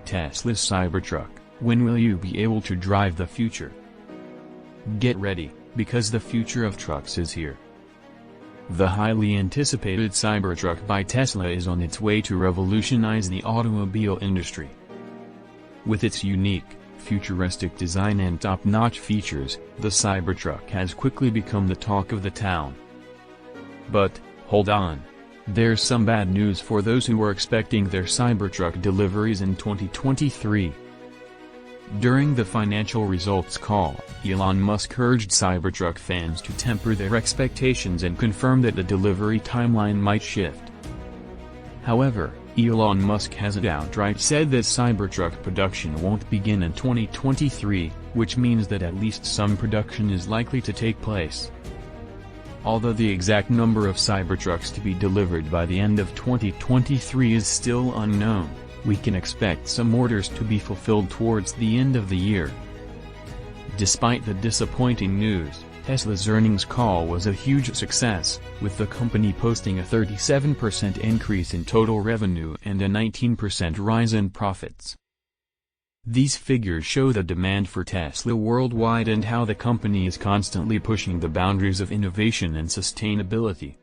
Tesla's Cybertruck. When will you be able to drive the future? Get ready, because the future of trucks is here. The highly anticipated Cybertruck by Tesla is on its way to revolutionize the automobile industry. With its unique, futuristic design and top-notch features, the Cybertruck has quickly become the talk of the town. But, hold on. There's some bad news for those who were expecting their Cybertruck deliveries in 2023. During the financial results call, Elon Musk urged Cybertruck fans to temper their expectations and confirm that the delivery timeline might shift. However, Elon Musk hasn't outright said that Cybertruck production won't begin in 2023, which means that at least some production is likely to take place. Although the exact number of Cybertrucks to be delivered by the end of 2023 is still unknown, we can expect some orders to be fulfilled towards the end of the year. Despite the disappointing news, Tesla's earnings call was a huge success, with the company posting a 37% increase in total revenue and a 19% rise in profits. These figures show the demand for Tesla worldwide and how the company is constantly pushing the boundaries of innovation and sustainability.